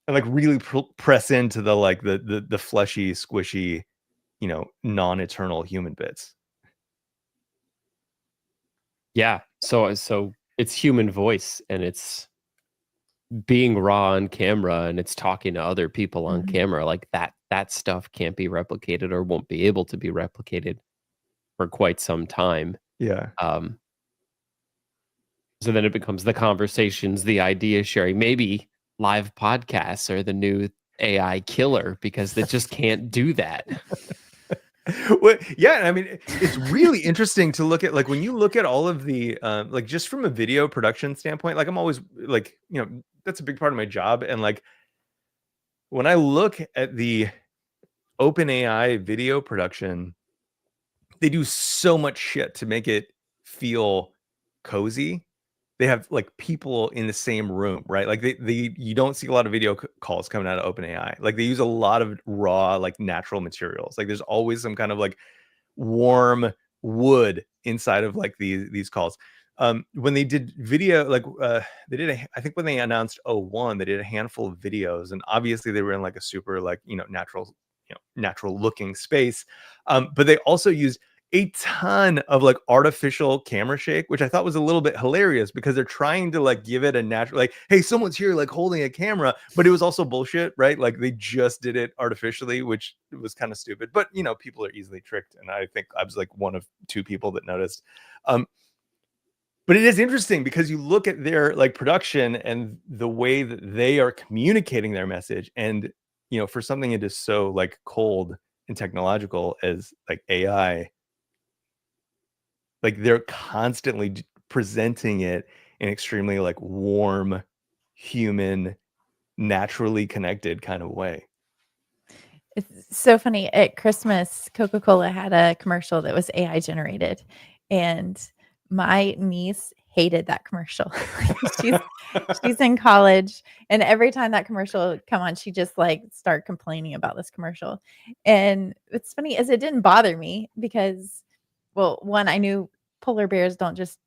like really press into the like the fleshy, squishy, you know, non-eternal human bits. Yeah. So it's human voice, and it's being raw on camera, and it's talking to other people on Mhm. camera. Like that stuff can't be replicated, or won't be able to be replicated for quite some time. Yeah. So then it becomes the conversations, the idea sharing. Maybe live podcasts are the new AI killer, because they just can't do that. Well, yeah, I mean, it's really interesting to look at, like, when you look at all of the like just from a video production standpoint, like I'm always like, you know, that's a big part of my job. And like when I look at the OpenAI video production, they do so much shit to make it feel cozy. They have like people in the same room, right? Like they you don't see a lot of video calls coming out of OpenAI. Like they use a lot of raw, like natural materials. Like there's always some kind of like warm wood inside of like these calls. When they did video, like they did I think when they announced O1, they did a handful of videos, and obviously they were in like a super like, you know, natural looking space. But they also used a ton of like artificial camera shake, which I thought was a little bit hilarious, because they're trying to like give it a natural, like, hey, someone's here like holding a camera, but it was also bullshit, right? Like they just did it artificially, which was kind of stupid. But you know, people are easily tricked, and I think I was like one of two people that noticed. But it is interesting because you look at their like production and the way that they are communicating their message, and you know, for something that is so like cold and technological as like AI, like they're constantly presenting it in extremely like warm, human, naturally connected kind of way. It's so funny. At Christmas, Coca-Cola had a commercial that was AI generated, and my niece hated that commercial. She's she's in college, and every time that commercial would come on, she just like start complaining about this commercial. And what's funny is it didn't bother me because, well, one, I knew polar bears don't just,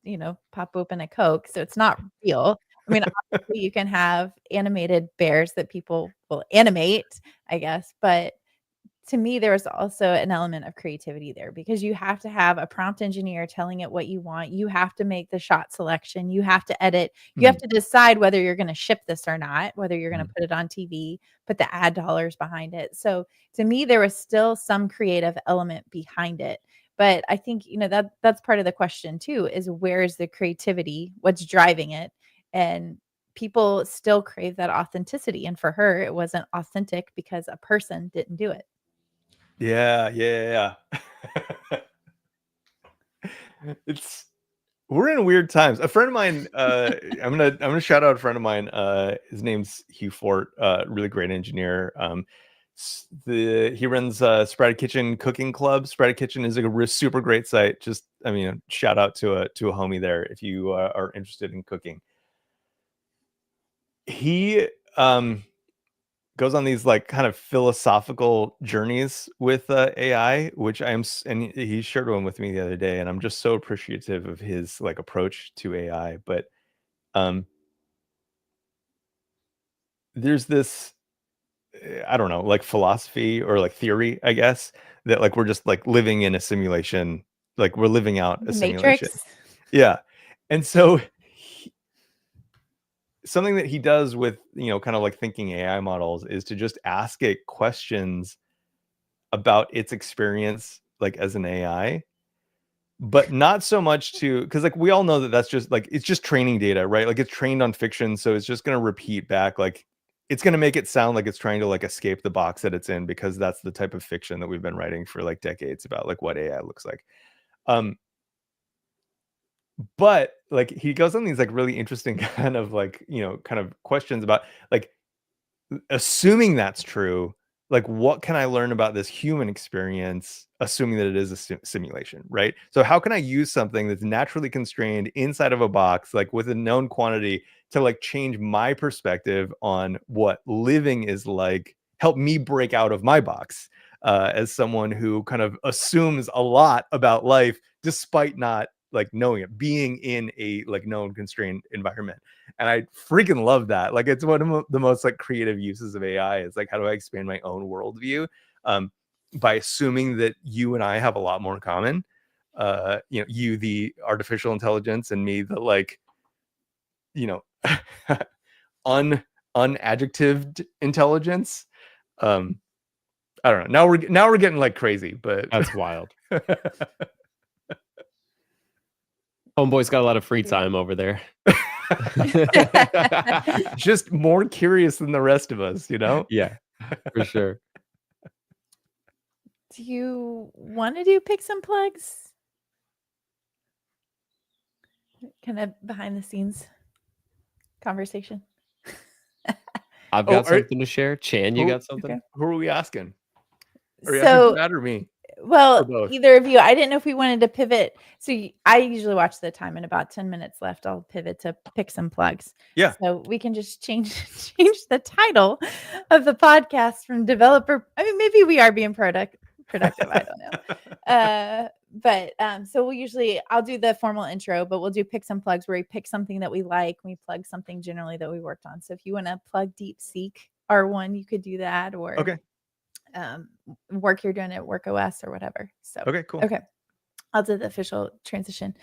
pop open a Coke, so it's not real. I mean, obviously you can have animated bears that people will animate, I guess, but to me, there was also an element of creativity there because you have to have a prompt engineer telling it what you want. You have to make the shot selection. You have to edit. You have to decide whether you're going to ship this or not, whether you're going to put it on TV, put the ad dollars behind it. So to me, there was still some creative element behind it. But I think, that's part of the question too, is where is the creativity? What's driving it? And people still crave that authenticity. And for her, it wasn't authentic because a person didn't do it. Yeah. We're in weird times. A friend of mine, I'm gonna shout out a friend of mine. His name's Hugh Fort, really great engineer. He runs Sprouted Kitchen Cooking Club. Sprouted Kitchen is like a super great site. Just, I mean, shout out to a homie there if you are interested in cooking. He goes on these like kind of philosophical journeys with AI, which and he shared one with me the other day, and I'm just so appreciative of his like approach to AI. But there's this, I don't know, like philosophy or like theory, I guess, that like we're just like living in a simulation, like we're living out a simulation. Matrix. Yeah. And so something that he does with, kind of like thinking AI models is to just ask it questions about its experience, like as an AI, but not so much because like we all know that that's just like, it's just training data, right? Like it's trained on fiction. So it's just going to repeat back. Like it's going to make it sound like it's trying to like escape the box that it's in, because that's the type of fiction that we've been writing for like decades about like what AI looks like. But like he goes on these like really interesting kind of like, kind of questions about like, assuming that's true, like what can I learn about this human experience, assuming that it is a simulation, right? So how can I use something that's naturally constrained inside of a box, like with a known quantity, to like change my perspective on what living is like, help me break out of my box, as someone who kind of assumes a lot about life despite not like knowing it, being in a like known constrained environment. And I freaking love that. Like it's one of the most like creative uses of AI. Is like, how do I expand my own worldview by assuming that you and I have a lot more in common? You, the artificial intelligence, and me, the like, unadjectived intelligence. I don't know. Now we're getting like crazy, but That's wild. Homeboy's got a lot of free time over there. Just more curious than the rest of us, Yeah, for sure. Do you want to do picks and plugs? Kind of behind the scenes conversation. I've got something to share. Chan, you got something? Okay. Who are we asking? Are you So, asking Matt or me? well, both? either of you. I didn't know if we wanted to pivot. So I usually watch the time, and about 10 minutes left, I'll pivot to picks and plugs. Yeah. So we can just change the title of the podcast from developer. I mean, maybe we are being productive. I don't know. So I'll do the formal intro, but we'll do picks and plugs where we pick something that we like. We plug something generally that we worked on. So if you want to plug DeepSeek R1, you could do that, or Okay. Work you're doing at WorkOS or whatever. So Okay, cool. Okay. I'll do the official transition.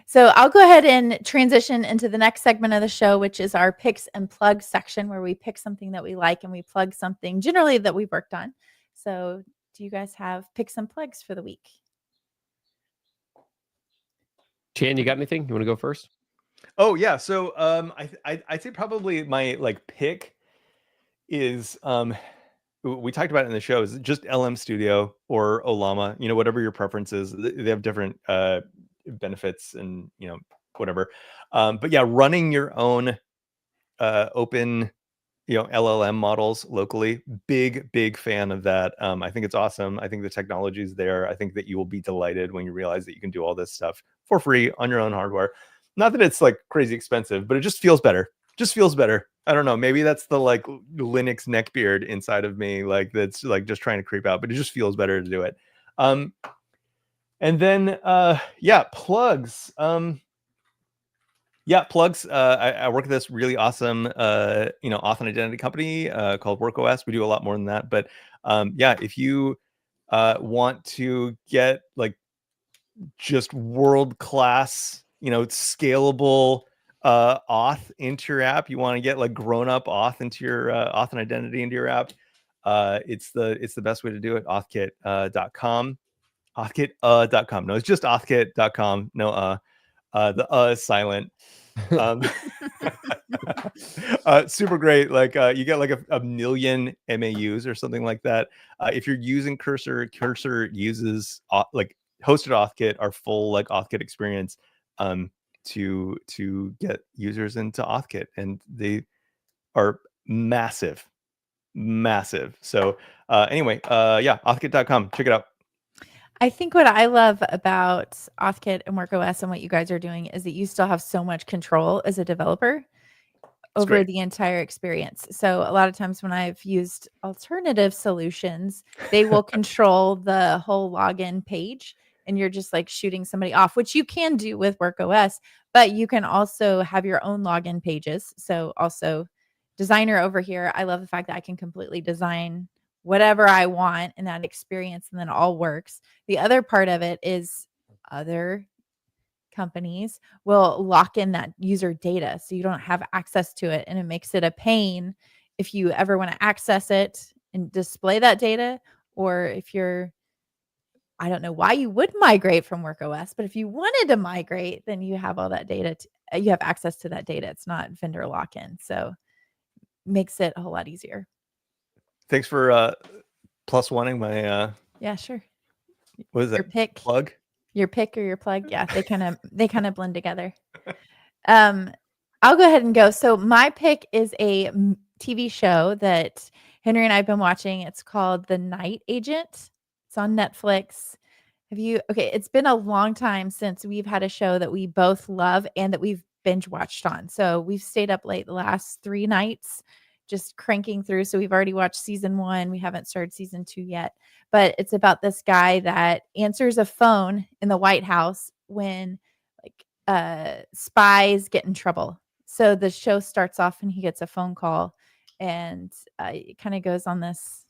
So I'll go ahead and transition into the next segment of the show, which is our picks and plugs section, where we pick something that we like and we plug something generally that we've worked on. So do you guys have picks and plugs for the week? Chan, you got anything? You want to go first? Oh yeah. So I'd say probably my like pick is we talked about it in the show, is just LM Studio or Ollama, whatever your preference is. They have different benefits and whatever. But yeah, running your own open LLM models locally, big fan of that. I think it's awesome. I think the technology is there. I think that you will be delighted when you realize that you can do all this stuff for free on your own hardware. Not that it's like crazy expensive, but it just feels better. I don't know, maybe that's the like Linux neckbeard inside of me, like that's like just trying to creep out, but it just feels better to do it. And then plugs. Plugs. I work at this really awesome auth and identity company called WorkOS. We do a lot more than that, but if you want to get like just world-class, scalable auth into your app, you want to get like grown-up auth into your auth and identity into your app, it's the best way to do it. Authkit.com. Authkit.com. No, it's just authkit.com. No, the is silent. Super great. Like you get like a million MAUs or something like that. If you're using Cursor uses like hosted Authkit, our full like Authkit experience, to get users into Authkit, and they are massive. So anyway, authkit.com, check it out. I think what I love about Authkit and WorkOS and what you guys are doing is that you still have so much control as a developer over the entire experience. So a lot of times when I've used alternative solutions, they will control the whole login page, and you're just like shooting somebody off, which you can do with WorkOS, but you can also have your own login pages. So also designer over here, I love the fact that I can completely design whatever I want in that experience, and then it all works. The other part of it is other companies will lock in that user data, so you don't have access to it, and it makes it a pain if you ever want to access it and display that data, or if you're, I don't know why you would migrate from WorkOS, but if you wanted to migrate, then you have all that data. You have access to that data. It's not vendor lock-in. So makes it a whole lot easier. Thanks for plus oneing my Yeah, sure. what is Your that pick, plug? your pick or your plug. Yeah, they kind of blend together. I'll go ahead and go. So my pick is a TV show that Henry and I have been watching. It's called The Night Agent. It's on Netflix. Okay, it's been a long time since we've had a show that we both love and that we've binge watched on. So we've stayed up late the last 3 nights just cranking through. So we've already watched season 1. We haven't started season 2 yet. But it's about this guy that answers a phone in the White House when spies get in trouble. So the show starts off and he gets a phone call, and it kind of goes on this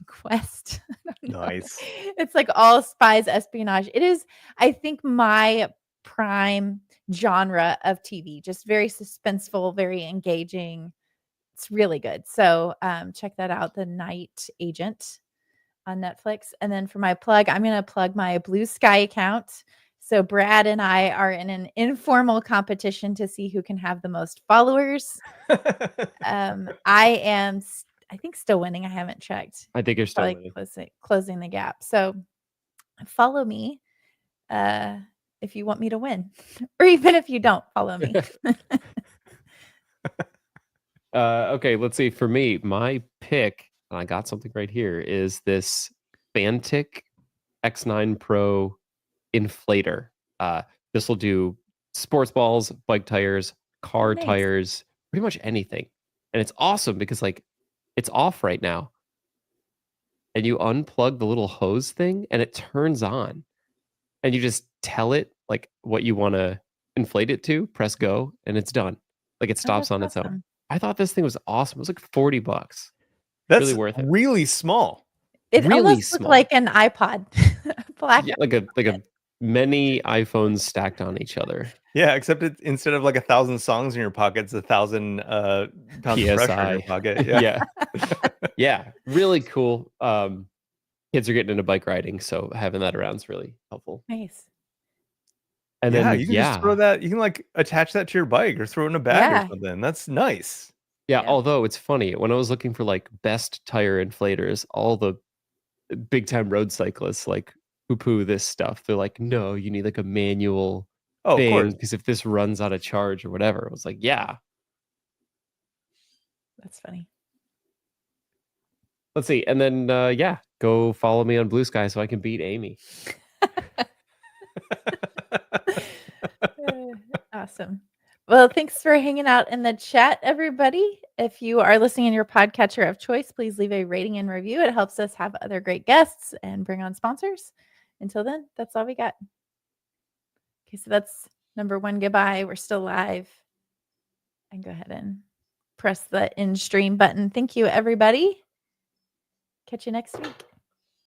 quest. Nice. It's like all spies, espionage. It is, I think, my prime genre of TV. Just very suspenseful, very engaging. It's really good. So check that out, The Night Agent on Netflix. And then for my plug, I'm going to plug my Blue Sky account. So Brad and I are in an informal competition to see who can have the most followers. I am, I think, still winning. I haven't checked. I think you're still Probably winning. closing the gap. So follow me if you want me to win, or even if you don't follow me. Okay, let's see. For me, my pick, and I got something right here, is this Fantic X9 Pro inflator. This will do sports balls, bike tires, car Nice. tires, pretty much anything. And it's awesome because like it's off right now. And you unplug the little hose thing and it turns on. And you just tell it like what you want to inflate it to, press go, and it's done. Like it stops on its own. Awesome. I thought this thing was awesome. It was like $40. That's Really worth it. really small. It Really almost looked small. like an iPod. Black. Yeah, like a many iPhones stacked on each other. Yeah, except instead of like 1,000 songs in your pocket, it's 1,000 pounds of pressure in your PSI. pocket. Yeah. Yeah. Yeah, really cool. Kids are getting into bike riding, so having that around is really helpful. Nice. And Yeah, then you can just throw that. You can like attach that to your bike or throw it in a bag Yeah. or something. That's nice. Yeah, Yeah. although it's funny, when I was looking for like best tire inflators, all the big time road cyclists like poo-poo this stuff. They're like, no, you need like a manual Oh, of thing course. because if this runs out of charge or whatever, I was like, yeah. That's funny. Let's see. And then yeah, go follow me on Blue Sky so I can beat Amy. Awesome. Well, thanks for hanging out in the chat, everybody. If you are listening in your podcatcher of choice, please leave a rating and review. It helps us have other great guests and bring on sponsors. Until then, that's all we got. Okay, so that's number 1 goodbye. We're still live. And go ahead and press the end stream button. Thank you, everybody. Catch you next week.